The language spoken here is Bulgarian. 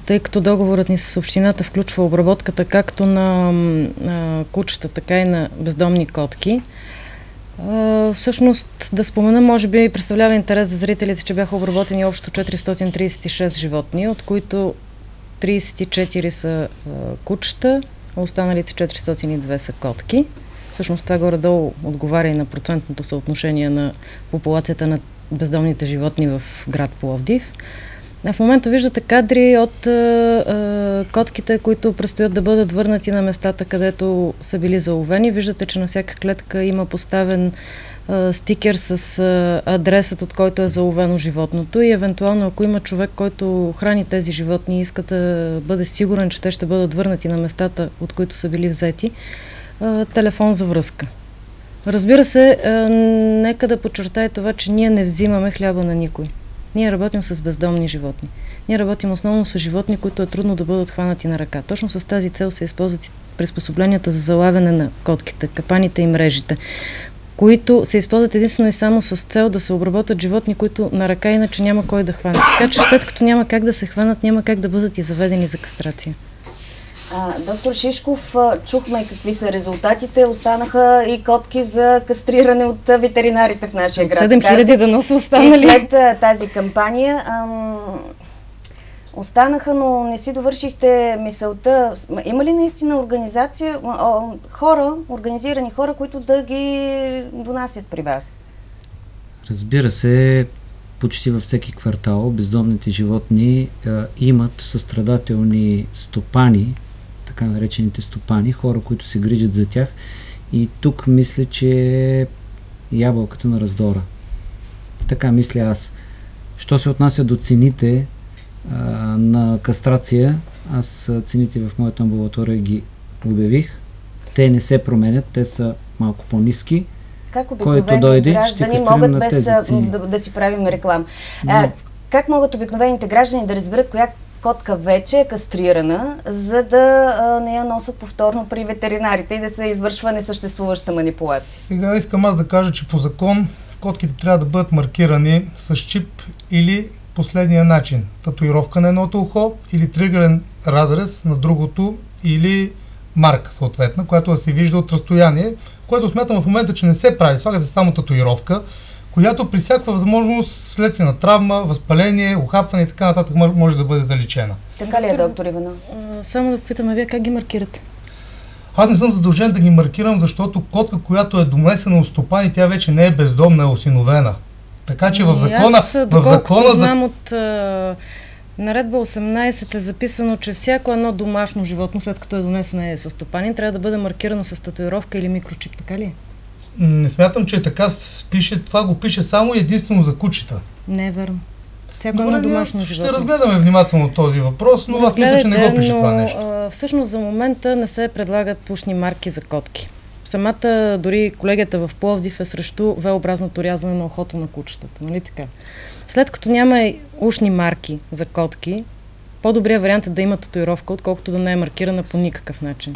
тъй като договорът ни с общината включва обработката както на кучета, така и на бездомни котки. Всъщност, да спомена, може би представлява интерес за зрителите, че бяха обработени общо 436 животни, от които 34 са кучета, а останалите 402 са котки. Всъщност това горе-долу отговаря и на процентното съотношение на популацията на бездомните животни в град Пловдив. В момента виждате кадри от котките, които предстоят да бъдат върнати на местата, където са били заловени. Виждате, че на всяка клетка има поставен стикер с адресът, от който е заловено животното, и евентуално, ако има човек, който храни тези животни и иска да бъде сигурен, че те ще бъдат върнати на местата, от които са били взети, телефон за връзка. Разбира се, нека да подчертая това, че ние не взимаме хляба на никой. Ние работим с бездомни животни. Ние работим основно с животни, които е трудно да бъдат хванати на ръка. Точно с тази цел се използват и приспособленията за залавяне на котките, капаните и мрежите, които се използват единствено и само с цел да се обработят животни, които на ръка иначе няма кой да хване. Така че след като няма как да се хванат, няма как да бъдат и заведени за кастрация. Доктор Шишков, чухме какви са резултатите. Останаха и котки за кастриране от ветеринарите в нашия град. 7000 да носа останали. И след тази кампания останаха, но не си довършихте мисълта. Има ли наистина организация, организирани хора, които да ги донасят при вас? Разбира се, почти във всеки квартал бездомните животни имат състрадателни стопани, така наречените стопани, хора, които се грижат за тях. И тук мисля, че е ябълката на раздора. Така мисля аз. Що се отнася до цените на кастрация, аз цените в моята амбулатория ги обявих. Те не се променят, те са малко по-ниски. Как обикновени граждани могат без да си правим реклам? Как могат обикновените граждани да разберат коя котка вече е кастрирана, за да не я носят повторно при ветеринарите и да се извършва несъществуваща манипулация? Сега искам аз да кажа, че по закон котките трябва да бъдат маркирани с чип или последния начин. Татуировка на едното ухо или триъгълен разрез на другото или марка съответна, която да се вижда от разстояние, което смятам в момента, че не се прави. Слага се само татуировка, която при всяка възможност следствие на травма, възпаление, ухапване и така нататък може да бъде заличена. Така ли е, доктор Иванов? Само да попитаме, вие как ги маркирате? Аз не съм задължен да ги маркирам, защото котка, която е донесена от стопани, тя вече не е бездомна, е осиновена. Така че в закона... Доколкото знам от Наредба 18 е записано, че всяко едно домашно животно, след като е донесено със стопанин, трябва да бъде маркирано с татуировка или микрочип, така ли е? Не смятам, че така пише, това го пише само и единствено за кучета. Не е верно. Всяко едно домашно животно. Ще разгледаме внимателно този въпрос, но аз мисля, че не го пише това нещо. Всъщност за момента не се предлагат ушни марки за котки. Самата, дори колегията в Пловдив е срещу V-образното рязане на ухото на кучетата, нали така? След като няма ушни марки за котки, по-добрият вариант е да има татуировка, отколкото да не е маркирана по никакъв начин.